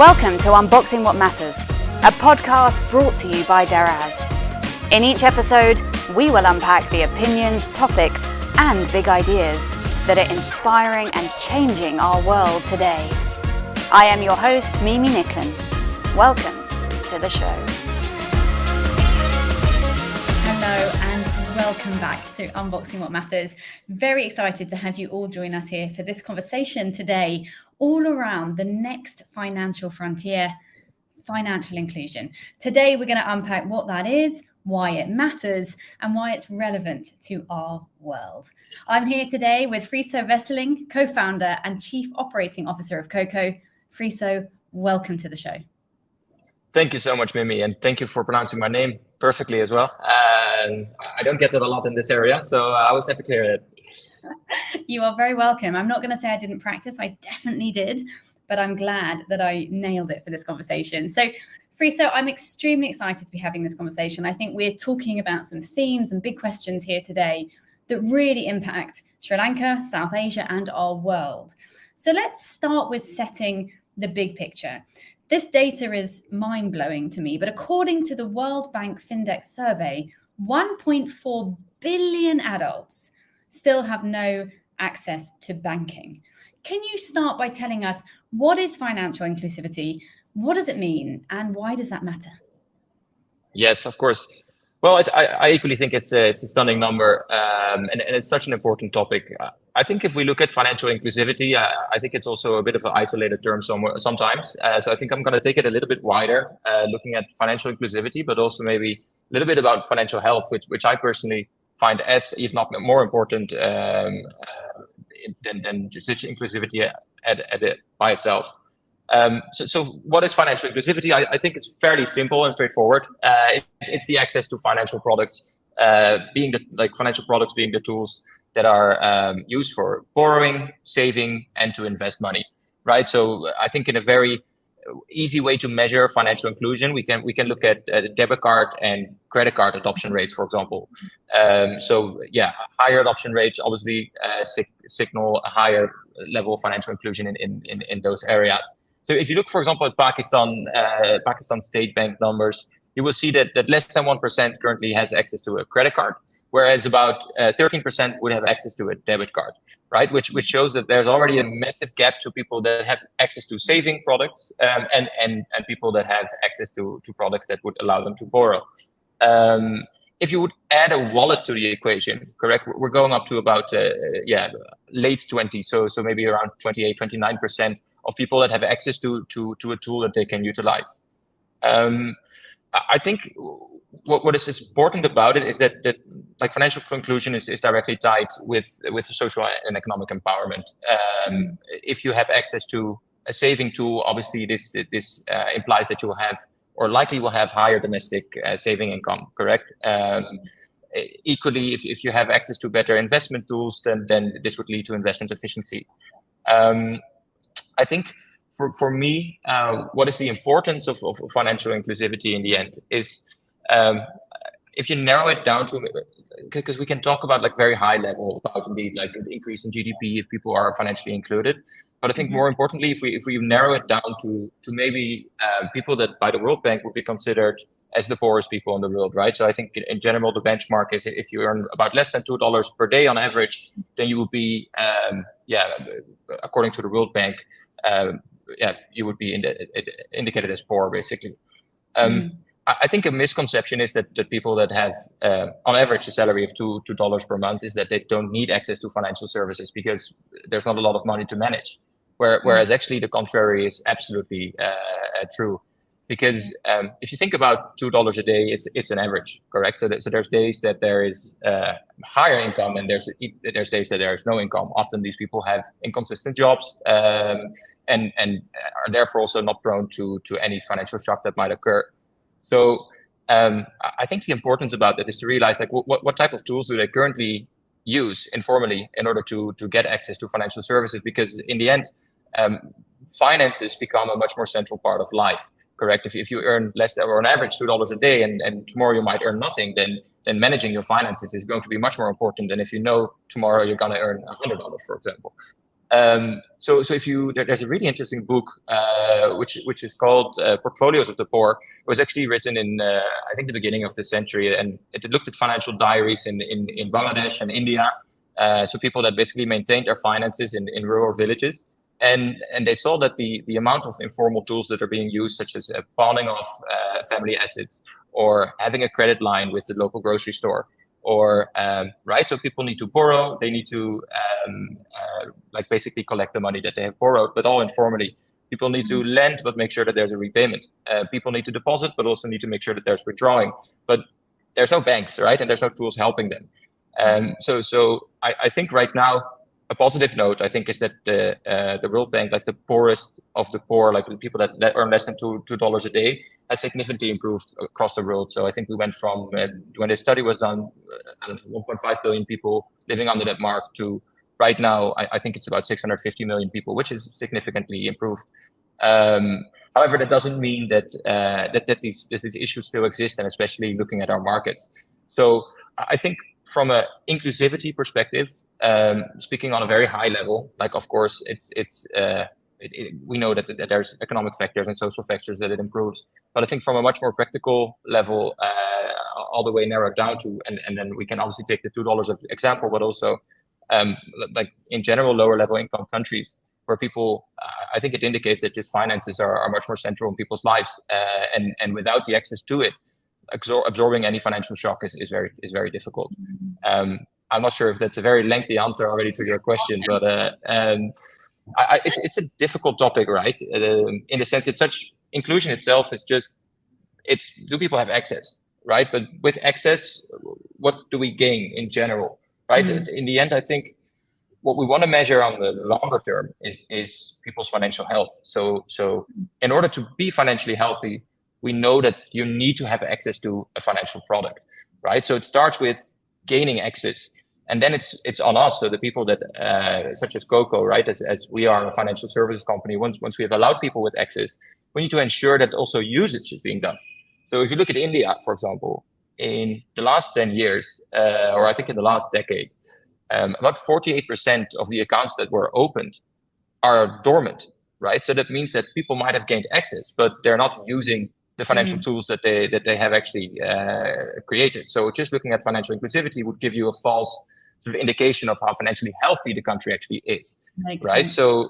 Welcome to Unboxing What Matters, a podcast brought to you by Daraz. In each episode, we will unpack the opinions, topics, and big ideas that are inspiring and changing our world today. I am your host, Mimi Nicklin. Welcome to the show. Hello and welcome back to Unboxing What Matters. Very excited to have you all join us here for this conversation today, all around the next financial frontier, financial inclusion. Today, we're going to unpack what that is, why it matters, and why it's relevant to our world. I'm here today with Friso Wesseling, co-founder and chief operating officer of Koko. Friso, welcome to the show. Thank you so much, Mimi, and thank you for pronouncing my name perfectly as well. And I don't get that a lot in this area, so I was happy to hear it. You are very welcome. I'm not going to say I didn't practice. I definitely did, but I'm glad that I nailed it for this conversation. So, Friso, I'm extremely excited to be having this conversation. I think we're talking about some themes and big questions here today that really impact Sri Lanka, South Asia, and our world. So let's start with setting the big picture. This data is mind-blowing to me, but according to the World Bank Findex survey, 1.4 billion adults still have no access to banking. Can you start by telling us what is financial inclusivity, what does it mean, and why does that matter? Yes, of course. Well, I equally think it's a stunning number, and it's such an important topic. I think if we look at financial inclusivity, I think it's also a bit of an isolated term sometimes. So I think I'm going to take it a little bit wider, looking at financial inclusivity, but also maybe a little bit about financial health, which I personally find as, if not more important than just inclusivity by itself. So what is financial inclusivity? I think it's fairly simple and straightforward. It's the access to financial products, financial products being the tools that are used for borrowing, saving, and to invest money, right? So I think in a very easy way to measure financial inclusion, we can look at debit card and credit card adoption rates, for example. Higher adoption rates obviously signal a higher level of financial inclusion in those areas. So if you look, for example, at Pakistan State Bank numbers, you will see that less than 1% currently has access to a credit card, whereas about 13% would have access to a debit card, right? Which shows that there's already a massive gap to people that have access to saving products and people that have access to products that would allow them to borrow. If you would add a wallet to the equation, correct, we're going up to about late 20s, so maybe around 28, 29% of people that have access to a tool that they can utilize. I think what is important about it is that like financial inclusion is directly tied with social and economic empowerment. If you have access to a saving tool, obviously this implies that you will have, or likely will have, higher domestic saving income, correct? Equally, if you have access to better investment tools, then this would lead to investment efficiency. I think for me, what is the importance of financial inclusivity in the end is, if you narrow it down to, because we can talk about like very high level about indeed like the increase in GDP if people are financially included, but I think more importantly, if we narrow it down to maybe people that by the World Bank would be considered as the poorest people in the world, right? So I think in general the benchmark is if you earn about less than $2 per day on average, then you would be according to the World Bank, you would be indicated as poor, basically. I think a misconception is that people that have, on average, a salary of $2 per month is that they don't need access to financial services because there's not a lot of money to manage. Whereas actually the contrary is absolutely true. Because if you think about $2 a day, it's an average, correct? So there's days that there is higher income, and there's days that there is no income. Often these people have inconsistent jobs and are therefore also not prone to any financial shock that might occur. So I think the importance about that is to realize like what type of tools do they currently use informally in order to get access to financial services? Because in the end, finances become a much more central part of life. Correct. If you earn less or on average $2 a day and tomorrow you might earn nothing, then managing your finances is going to be much more important than if you know tomorrow you're going to earn $100, for example. So if there's a really interesting book which is called Portfolios of the Poor. It was actually written in I think the beginning of the century, and it looked at financial diaries in Bangladesh and India. So people that basically maintained their finances in rural villages, and they saw that the amount of informal tools that are being used, such as pawning off family assets or having a credit line with the local grocery store, or right, so people need to borrow, they need to like basically collect the money that they have borrowed, but all informally. People need to lend, but make sure that there's a repayment. People need to deposit, but also need to make sure that there's withdrawing. But there's no banks, right? And there's no tools helping them. So I think right now, a positive note, I think, is that the World Bank, like the poorest of the poor, like the people that earn less than $2 a day, has significantly improved across the world. So I think we went from, when the study was done, 1.5 billion people living under that mark to right now, I think it's about 650 million people, which is significantly improved. However, that doesn't mean that these issues still exist, and especially looking at our markets. So I think from an inclusivity perspective, speaking on a very high level, like of course we know that there's economic factors and social factors that it improves, but I think from a much more practical level, all the way narrowed down to, and then we can obviously take the $2 as example, but also like in general lower level income countries where people, I think it indicates that just finances are much more central in people's lives, and without the access to it, absorbing any financial shock is very difficult. I'm not sure if that's a very lengthy answer already to your question, but it's a difficult topic, right? In the sense, inclusion itself is just, do people have access, right? But with access, what do we gain in general, right? In the end, I think what we want to measure on the longer term is people's financial health. So in order to be financially healthy, we know that you need to have access to a financial product, right? So it starts with gaining access. And then it's on us, so the people that, such as Koko, right, as we are a financial services company, once we have allowed people with access, we need to ensure that also usage is being done. So if you look at India, for example, in the last 10 years, or I think in the last decade, about 48% of the accounts that were opened are dormant, right? So that means that people might have gained access, but they're not using the financial tools that they have actually created. So just looking at financial inclusivity would give you a false sort of indication of how financially healthy the country actually is, right? So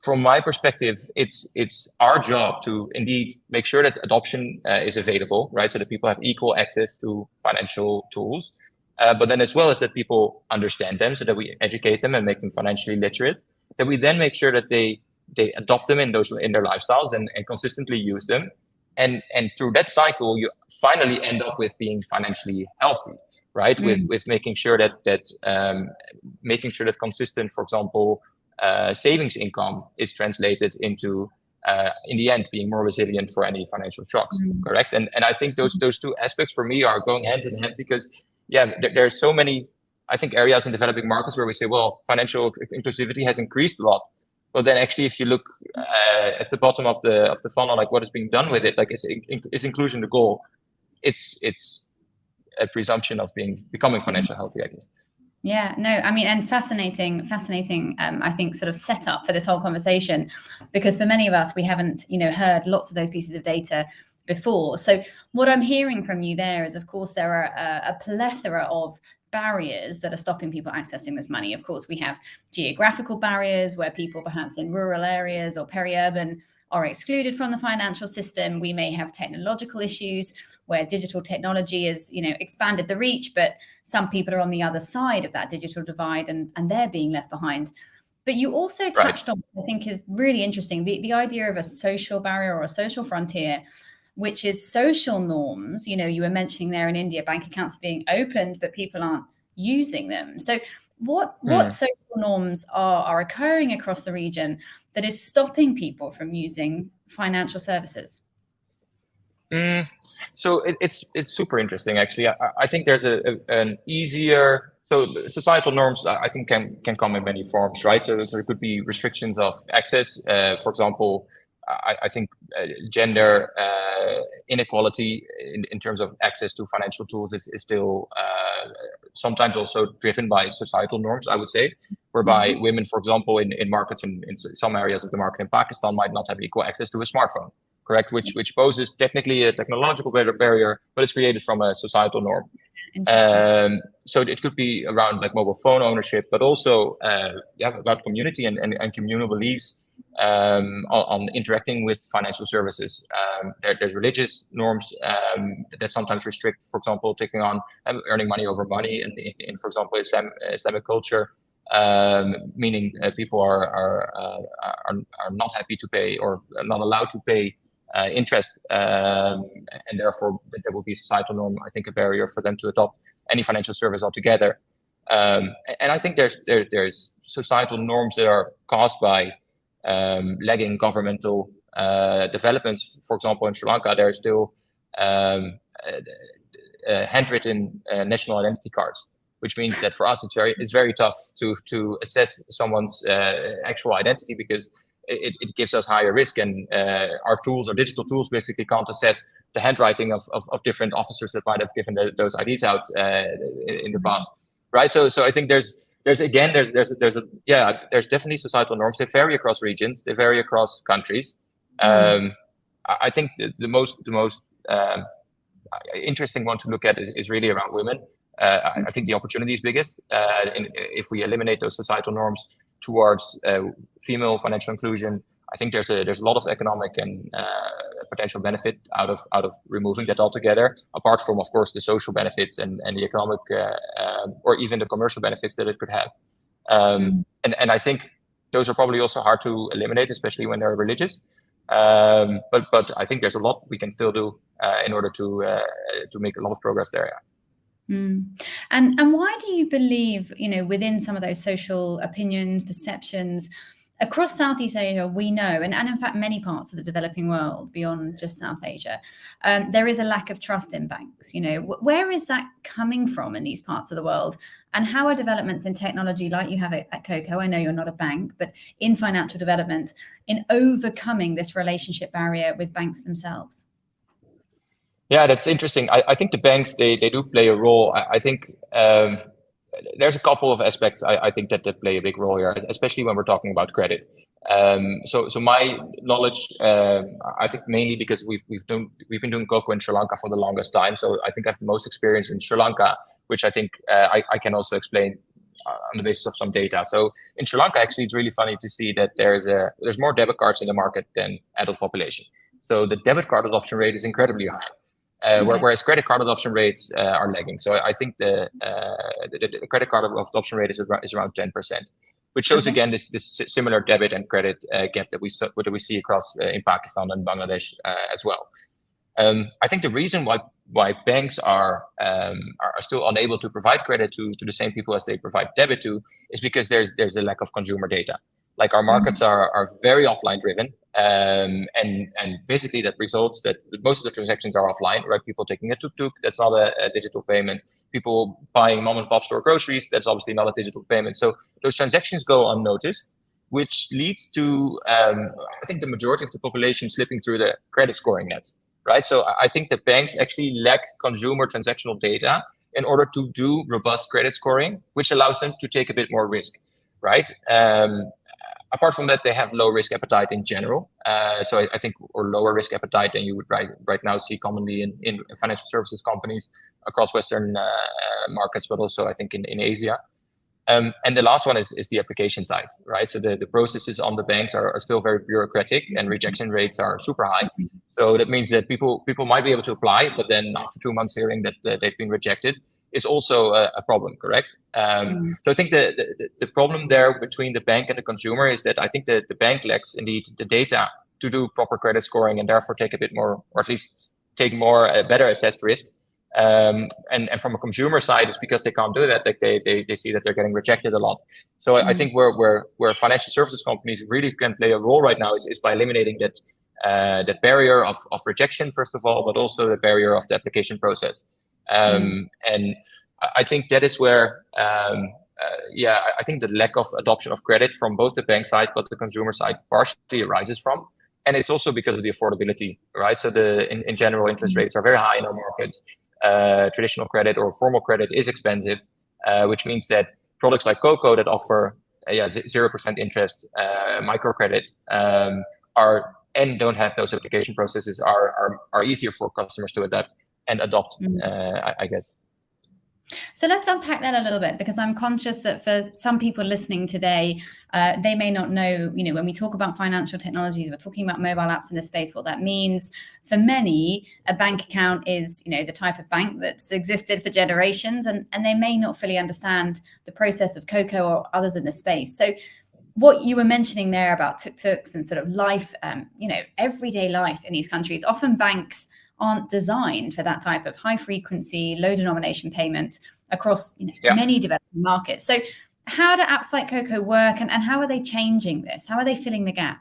from my perspective, it's our job to indeed make sure that adoption is available, right? So that people have equal access to financial tools, but then as well as that people understand them, so that we educate them and make them financially literate, that we then make sure that they adopt them in their lifestyles and consistently use them. And through that cycle, you finally end up with being financially healthy, right? With making sure that consistent, for example, savings income is translated into, in the end, being more resilient for any financial shocks, correct? And I think those two aspects for me are going hand in hand, because there's so many, I think, areas in developing markets where we say, well, financial inclusivity has increased a lot. But then actually, if you look at the bottom of the funnel, like what is being done with it, like is inclusion the goal? It's a presumption of becoming financially healthy, I guess. Yeah, no, I mean, and fascinating, I think, sort of setup for this whole conversation, because for many of us, we haven't, heard lots of those pieces of data before. So what I'm hearing from you there is, of course, there are a plethora of barriers that are stopping people accessing this money. Of course, we have geographical barriers where people perhaps in rural areas or peri-urban are excluded from the financial system. We may have technological issues where digital technology has, expanded the reach, but some people are on the other side of that digital divide and they're being left behind. But you also touched on, I think is really interesting, the idea of a social barrier or a social frontier, which is social norms. You were mentioning there in India, bank accounts are being opened, but people aren't using them. So what social norms are occurring across the region that is stopping people from using financial services? So it's super interesting, actually. I think there's an easier, so societal norms, I think can come in many forms, right? So there could be restrictions of access. For example, I think gender inequality in terms of access to financial tools is still sometimes also driven by societal norms, I would say, whereby women, for example, in markets in some areas of the market in Pakistan might not have equal access to a smartphone, correct? Which poses technically a technological barrier, but it's created from a societal norm. So it could be around like mobile phone ownership, but also about community and communal beliefs on interacting with financial services. There's religious norms that sometimes restrict, for example, taking on earning money over money in for example, Islamic culture, meaning people are not happy to pay or not allowed to pay interest, and therefore there will be societal norm, I think, a barrier for them to adopt any financial service altogether. And I think there's societal norms that are caused by lagging governmental developments. For example, in Sri Lanka, there are still handwritten national identity cards, which means that for us it's very tough to assess someone's actual identity, because it gives us higher risk, and our digital tools basically can't assess the handwriting of different officers that might have given those IDs out in the past, right? So I think there's definitely societal norms. They vary across regions, they vary across countries. I think the most interesting one to look at is really around women. I think the opportunity is biggest if we eliminate those societal norms towards female financial inclusion. I think there's a lot of economic and potential benefit out of removing that altogether, apart from, of course, the social benefits and the economic or even the commercial benefits that it could have. And I think those are probably also hard to eliminate, especially when they're religious. But I think there's a lot we can still do in order to make a lot of progress there. Yeah. And why do you believe, within some of those social opinions, perceptions across Southeast Asia, we know, and in fact many parts of the developing world beyond just South Asia, there is a lack of trust in banks. Where is that coming from in these parts of the world? And how are developments in technology like you have at Koko, I know you're not a bank, but in financial development, in overcoming this relationship barrier with banks themselves? Yeah, that's interesting. I think the banks, they do play a role. I think there's a couple of aspects I think that play a big role here, especially when we're talking about credit. So my knowledge, I think mainly because we've been doing Koko in Sri Lanka for the longest time. So I think I have the most experience in Sri Lanka, which I think I can also explain on the basis of some data. So in Sri Lanka, actually, it's really funny to see that there's more debit cards in the market than adult population. So the debit card adoption rate is incredibly high. Whereas credit card adoption rates are lagging. So I think the credit card adoption rate is around 10%, which shows again this similar debit and credit gap that we see across in Pakistan and Bangladesh as well. I think the reason why banks are still unable to provide credit to the same people as they provide debit to is because there's a lack of consumer data. Like our markets are very offline driven, and basically that results that most of the transactions are offline, right? People taking a tuk-tuk, that's not a digital payment. People buying mom and pop store groceries, that's obviously not a digital payment. So those transactions go unnoticed, which leads to, I think, the majority of the population slipping through the credit scoring nets, right? So I think the banks actually lack consumer transactional data in order to do robust credit scoring, which allows them to take a bit more risk, right? Apart from that, they have low risk appetite in general. So I think, or lower risk appetite than you would right now see commonly in financial services companies across Western markets, but also I think in Asia. And the last one is the application side, right? So the processes on the banks are still very bureaucratic, and rejection rates are super high. So that means that people might be able to apply, but then after 2 months hearing that they've been rejected is also a problem, correct? So I think the problem there between the bank and the consumer is that I think that the bank lacks indeed the data to do proper credit scoring and therefore take a bit more, or at least take more better assessed risk. And from a consumer side, it's because they can't do that. Like they see that they're getting rejected a lot. So I think where financial services companies really can play a role right now is by eliminating that barrier of rejection, first of all, but also the barrier of the application process. And I think that is where, I think the lack of adoption of credit from both the bank side but the consumer side partially arises from. And it's also because of the affordability, right? So in general, interest rates are very high in our markets. Traditional credit or formal credit is expensive, which means that products like Koko that offer 0% interest microcredit are and don't have those application processes are easier for customers to adapt and adopt, I guess. So let's unpack that a little bit, because I'm conscious that for some people listening today, they may not know, when we talk about financial technologies, we're talking about mobile apps in this space, what that means. For many, a bank account is, the type of bank that's existed for generations, and they may not fully understand the process of Koko or others in the space. So what you were mentioning there about tuk-tuks and sort of life, everyday life in these countries, often banks aren't designed for that type of high frequency, low denomination payment across many developing markets. So how do apps like Koko work, and how are they changing this? How are they filling the gap?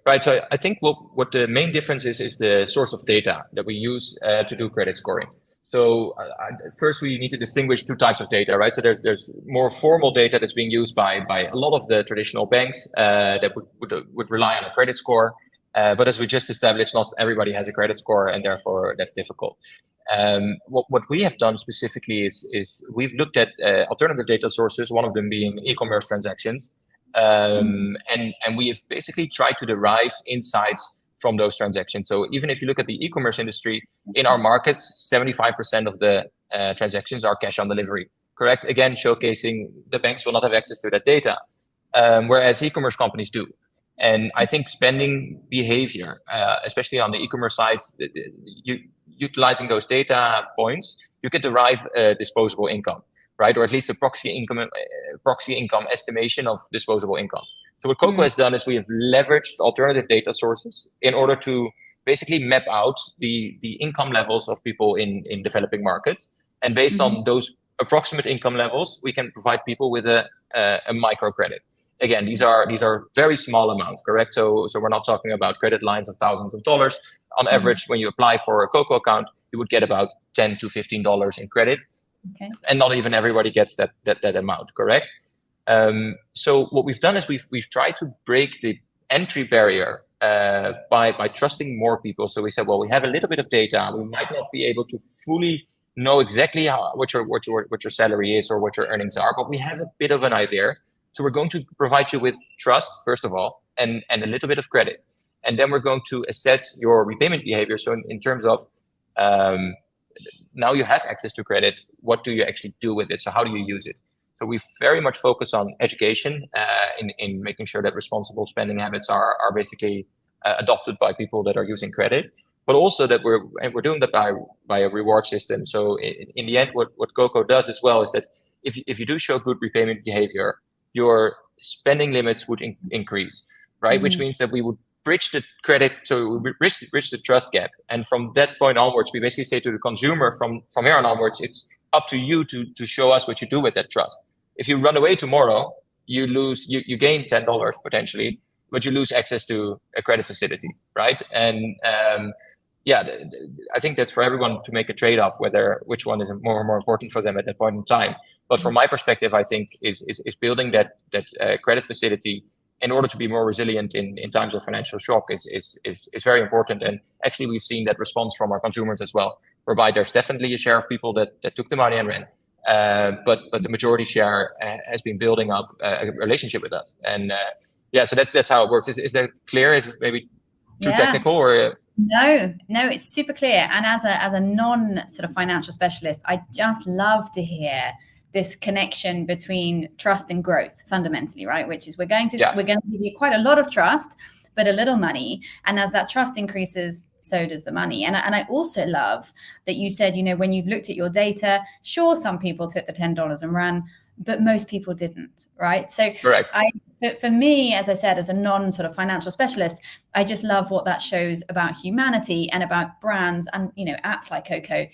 Right. So I think what the main difference is the source of data that we use to do credit scoring. So first we need to distinguish two types of data, right? So there's more formal data that's being used by a lot of the traditional banks that would rely on a credit score. But as we just established, not everybody has a credit score, and therefore that's difficult. What we have done specifically is we've looked at alternative data sources, one of them being e-commerce transactions. And we have basically tried to derive insights from those transactions. So even if you look at the e-commerce industry in our markets, 75% of the transactions are cash on delivery, correct? Again, showcasing the banks will not have access to that data, whereas e-commerce companies do. And I think spending behavior, especially on the e-commerce side, utilizing those data points, you can derive disposable income, right? Or at least a proxy income estimation of disposable income. So what Koko has done is we have leveraged alternative data sources in order to basically map out the income levels of people in developing markets. And based on those approximate income levels, we can provide people with a microcredit. Again, these are very small amounts, correct? So we're not talking about credit lines of thousands of dollars. On average, when you apply for a Koko account, you would get about $10 to $15 in credit. Okay. And not even everybody gets that amount, correct? So what we've done is we've tried to break the entry barrier by trusting more people. So we said, well, we have a little bit of data. We might not be able to fully know exactly what your salary is or what your earnings are, but we have a bit of an idea. So we're going to provide you with trust, first of all, and a little bit of credit. And then we're going to assess your repayment behavior. So in terms of now you have access to credit, what do you actually do with it? So how do you use it? So we very much focus on education in making sure that responsible spending habits are basically adopted by people that are using credit, but also that we're doing that by a reward system. So in the end, what Koko does as well is that if you do show good repayment behavior, your spending limits would increase, right? Which means that we would bridge the credit, so we bridge the trust gap. And from that point onwards, we basically say to the consumer from here on onwards, it's up to you to show us what you do with that trust. If you run away tomorrow, you gain $10 potentially, but you lose access to a credit facility, right? And I think that's for everyone to make a trade-off, which one is more and more important for them at that point in time. But from my perspective, I think is building that credit facility in order to be more resilient in times of financial shock is very important. And actually, we've seen that response from our consumers as well, whereby there's definitely a share of people that took the money and ran. But the majority share has been building up a relationship with us. And so that's how it works. Is that clear? Is it maybe too technical or? No, it's super clear. And as a non sort of financial specialist, I just love to hear this connection between trust and growth fundamentally, right? Which is we're going to give you quite a lot of trust, but a little money. And as that trust increases, so does the money. And I also love that you said, when you've looked at your data, sure, some people took the $10 and ran, but most people didn't, right? So correct. For me, as I said, as a non sort of financial specialist, I just love what that shows about humanity and about brands and, apps like Koko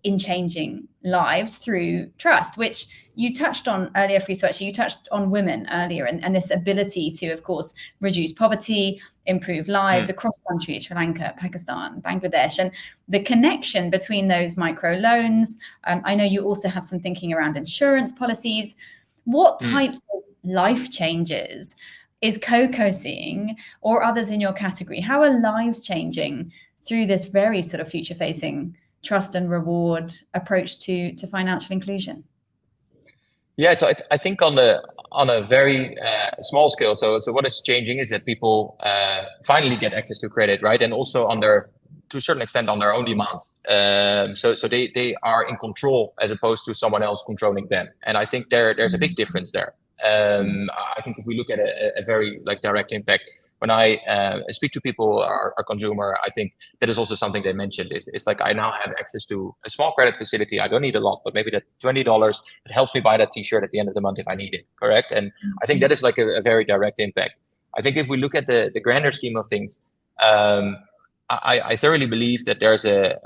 in changing lives through trust, which you touched on earlier, Friso. Actually, you touched on women earlier and this ability to, of course, reduce poverty, improve lives across countries, Sri Lanka, Pakistan, Bangladesh, and the connection between those micro loans. I know you also have some thinking around insurance policies. What types of life changes is Koko seeing, or others in your category? How are lives changing through this very sort of future-facing trust and reward approach to financial inclusion? Yeah, so I think on a very small scale. So what is changing is that people finally get access to credit, right? And also to a certain extent on their own demand. So they are in control as opposed to someone else controlling them. And I think there's a big difference there. I think if we look at a very like direct impact, when I speak to people, our consumer, I think that is also something they mentioned. It's like I now have access to a small credit facility. I don't need a lot, but maybe that $20, it helps me buy that T-shirt at the end of the month if I need it. Correct. And I think that is like a very direct impact. I think if we look at the grander scheme of things, I thoroughly believe that there's a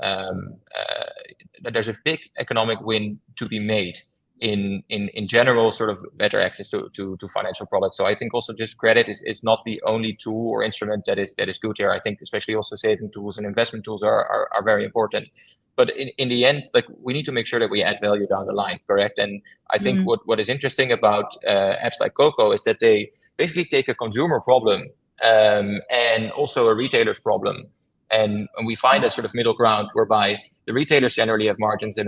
big economic win to be made in general, sort of better access to financial products. So I think also just credit is not the only tool or instrument that is good here. I think especially also saving tools and investment tools are very important. But in the end, like we need to make sure that we add value down the line, correct? And I think what is interesting about apps like Koko is that they basically take a consumer problem and also a retailer's problem. And we find a sort of middle ground whereby the retailers generally have margins, they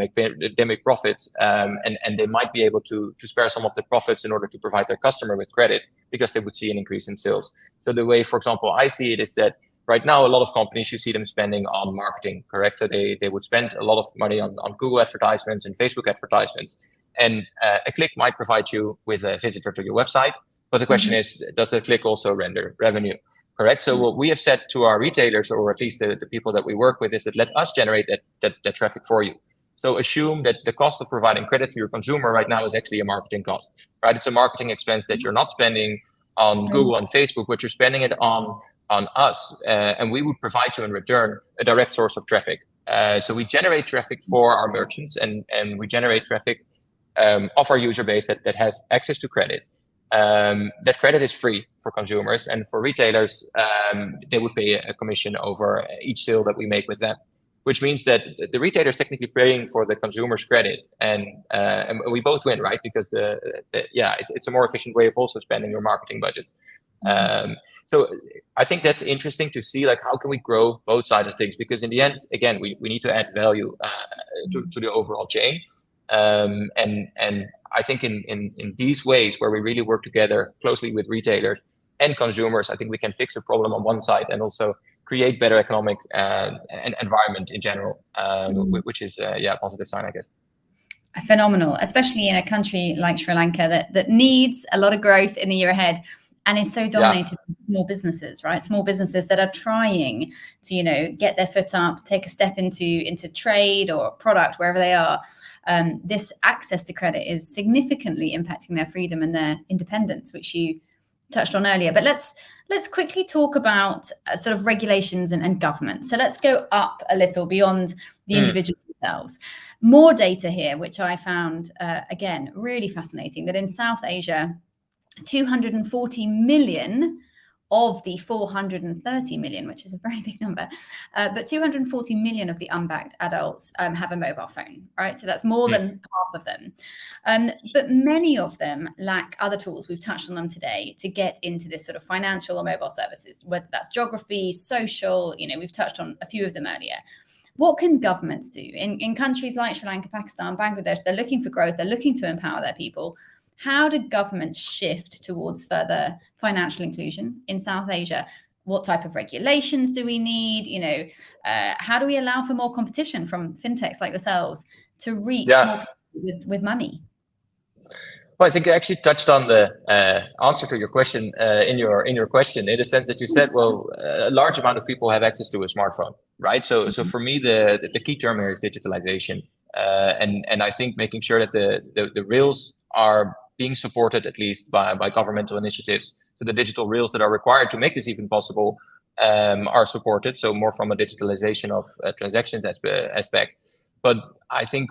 make profits, and they might be able to spare some of the profits in order to provide their customer with credit because they would see an increase in sales. So the way, for example, I see it is that right now a lot of companies, you see them spending on marketing, correct? So they would spend a lot of money on Google advertisements and Facebook advertisements. And a click might provide you with a visitor to your website. But the question is, does the click also render revenue? Correct. So what we have said to our retailers, or at least the people that we work with, is that let us generate that traffic for you. So assume that the cost of providing credit to your consumer right now is actually a marketing cost, right? It's a marketing expense that you're not spending on Google and Facebook, but you're spending it on us, and we would provide you in return a direct source of traffic. So we generate traffic for our merchants, and we generate traffic of our user base that has access to credit. That credit is free for consumers, and for retailers, they would pay a commission over each sale that we make with them, which means that the retailer is technically paying for the consumer's credit, and we both win, right? Because it's a more efficient way of also spending your marketing budgets. So I think that's interesting to see, like, how can we grow both sides of things? Because in the end, again, we need to add value to the overall chain. And I think in these ways where we really work together closely with retailers and consumers, I think we can fix a problem on one side and also create better economic and environment in general, which is a positive sign, I guess. Phenomenal, especially in a country like Sri Lanka that needs a lot of growth in the year ahead and is so dominated by small businesses, right? Small businesses that are trying to, get their foot up, take a step into trade or product, wherever they are. This access to credit is significantly impacting their freedom and their independence, which you touched on earlier. But let's quickly talk about sort of regulations and government. So let's go up a little beyond the individuals themselves. More data here, which I found, again, really fascinating, that in South Asia, 240 million of the 430 million, which is a very big number, but 240 million of the unbanked adults have a mobile phone, right? So that's more than half of them. But many of them lack other tools, we've touched on them today, to get into this sort of financial or mobile services, whether that's geography, social, we've touched on a few of them earlier. What can governments do? In countries like Sri Lanka, Pakistan, Bangladesh, they're looking for growth, they're looking to empower their people. How do governments shift towards further financial inclusion in South Asia? What type of regulations do we need? How do we allow for more competition from fintechs like yourselves to reach more people with money? Well, I think you actually touched on the answer to your question in your question, in the sense that you said, well, a large amount of people have access to a smartphone, right? So for me, the key term here is digitalization, and I think making sure that the rails are being supported at least by governmental initiatives. So the digital rails that are required to make this even possible are supported. So more from a digitalization of transactions aspect. But I think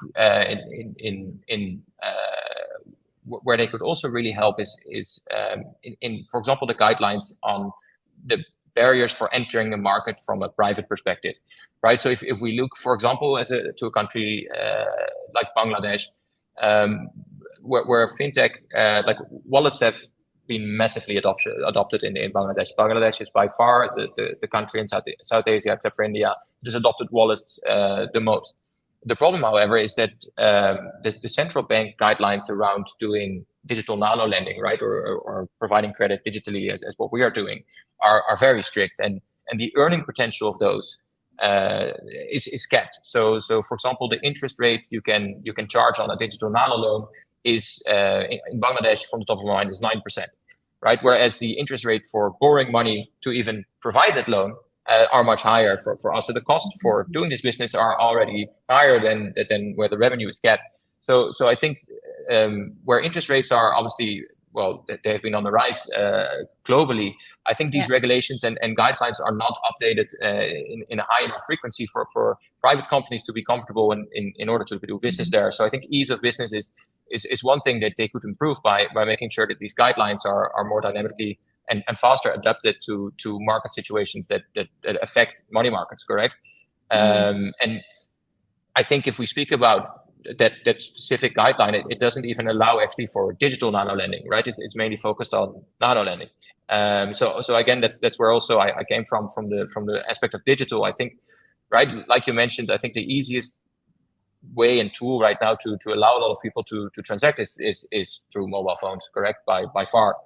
where they could also really help is in, for example, the guidelines on the barriers for entering the market from a private perspective, right? So if we look, for example, to a country like Bangladesh, where fintech, like wallets have been massively adopted in Bangladesh. Bangladesh is by far the country in South Asia, except for India, that has adopted wallets the most. The problem, however, is that the central bank guidelines around doing digital nano lending, right, or providing credit digitally as what we are doing, are very strict, and the earning potential of those is capped. So for example, the interest rate you can charge on a digital nano loan is in Bangladesh, from the top of my mind, is 9%, right? Whereas the interest rate for borrowing money to even provide that loan are much higher for us. So the costs for doing this business are already higher than where the revenue is capped. So I think where interest rates are obviously, well, they have been on the rise globally. I think these regulations and guidelines are not updated in a high enough frequency for private companies to be comfortable in order to do business there. So I think ease of business is one thing that they could improve by making sure that these guidelines are more dynamically and faster adapted to market situations that affect money markets, correct? And I think if we speak about that specific guideline, it doesn't even allow actually for digital nano lending, right? It's mainly focused on nano lending. So again, that's where also I came from the aspect of digital. I think, right, like you mentioned, I think the easiest way and tool right now to allow a lot of people to transact is through mobile phones, correct? By far.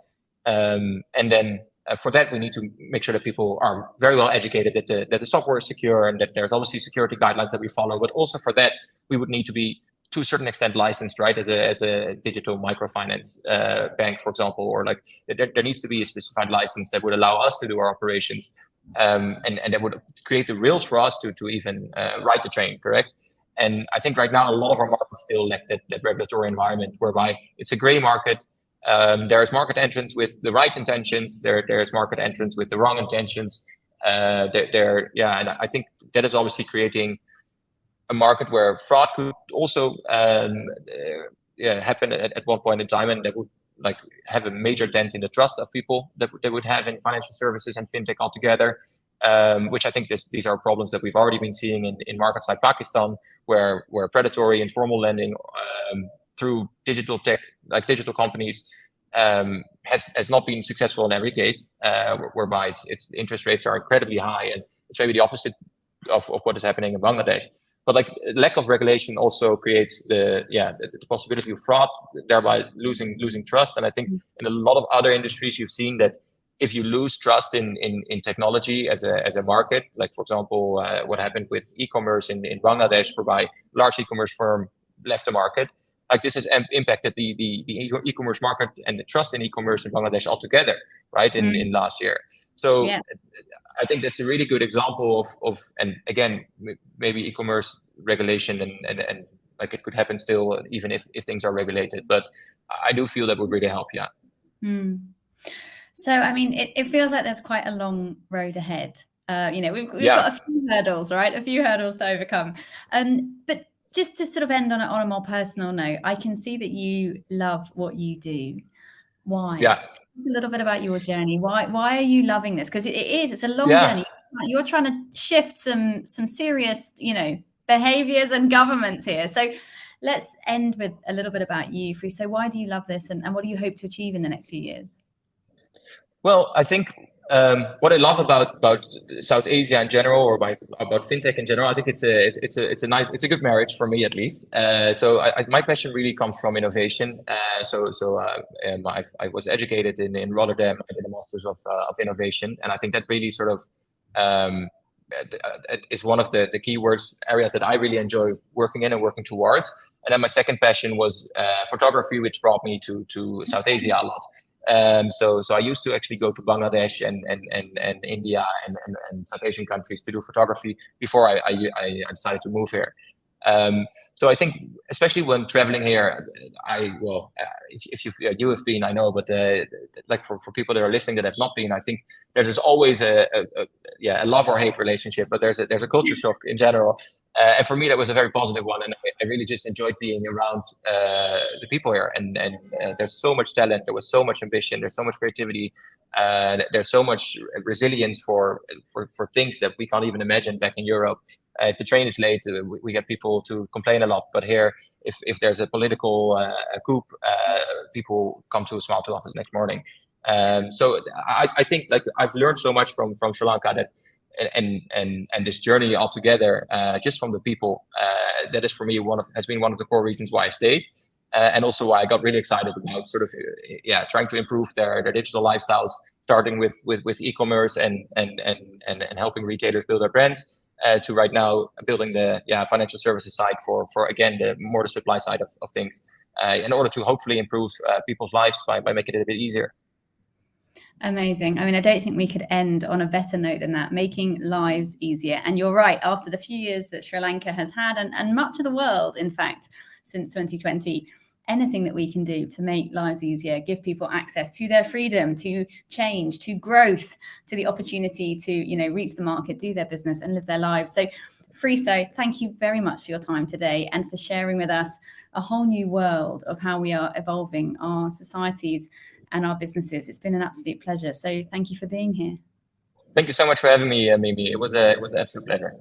And then for that, we need to make sure that people are very well educated, that the software is secure, and that there's obviously security guidelines that we follow. But also for that, we would need to be, to a certain extent, licensed, right, as a digital microfinance bank, for example, or like there needs to be a specified license that would allow us to do our operations, and that would create the rails for us to even ride the train, correct? And I think right now a lot of our markets still lack that regulatory environment, whereby it's a gray market. There's market entrants with the right intentions. There's market entrants with the wrong intentions. And I think that is obviously creating a market where fraud could also happen at one point in time, and that would like have a major dent in the trust of people that they would have in financial services and fintech altogether. Which I think these are problems that we've already been seeing in markets like Pakistan, where predatory informal lending through digital tech, like digital companies, has not been successful in every case, whereby its interest rates are incredibly high, and it's maybe the opposite of what is happening in Bangladesh. But like lack of regulation also creates the possibility of fraud, thereby losing trust. And I think in a lot of other industries, you've seen that if you lose trust in technology as a market, like for example, what happened with e-commerce in Bangladesh, whereby large e-commerce firm left the market, like this has impacted the e-commerce market and the trust in e-commerce in Bangladesh altogether, right? In last year. So I think that's a really good example of and again, maybe e-commerce regulation and like it could happen still, even if things are regulated. But I do feel that would really help. Yeah. So, I mean, it feels like there's quite a long road ahead. We've got a few hurdles, right? A few hurdles to overcome. But just to sort of end on a more personal note, I can see that you love what you do. Why? Yeah. Tell us a little bit about your journey. Why are you loving this? Because it's a long journey. You're trying to shift some serious, behaviors and governments here. So let's end with a little bit about you, Friso. Why do you love this, and what do you hope to achieve in the next few years? Well, I think what I love about South Asia in general, or about fintech in general, I think it's a good marriage for me, at least. So my passion really comes from innovation. I was educated in Rotterdam. I did a master's of innovation, and I think that really sort of is one of the keywords areas that I really enjoy working in and working towards. And then my second passion was photography, which brought me to South Asia a lot. So I used to actually go to Bangladesh and India and South Asian countries to do photography before I decided to move here. So I think, especially when traveling here, if you have been, I know, but like for people that are listening that have not been, I think there's always a love or hate relationship, but there's a culture shock in general. And for me, that was a very positive one, and I really just enjoyed being around the people here. And there's so much talent, there was so much ambition, there's so much creativity, there's so much resilience for things that we can't even imagine back in Europe. If the train is late, we get people to complain a lot. But here, if there's a political coup, people come to a smile to office next morning. So I think like I've learned so much from Sri Lanka that and this journey altogether, just from the people, that is for me has been one of the core reasons why I stayed, and also why I got really excited about sort of trying to improve their digital lifestyles, starting with e-commerce and helping retailers build their brands, to right now building the financial services side for again the supply side of things, in order to hopefully improve people's lives by making it a bit easier. Amazing. I mean, I don't think we could end on a better note than that, making lives easier. And you're right, after the few years that Sri Lanka has had, and much of the world, in fact, since 2020, anything that we can do to make lives easier, give people access to their freedom, to change, to growth, to the opportunity to, reach the market, do their business and live their lives. So Friso, thank you very much for your time today and for sharing with us a whole new world of how we are evolving our societies and our businesses. It's been an absolute pleasure. So thank you for being here. Thank you so much for having me, Mimi. It was an absolute pleasure.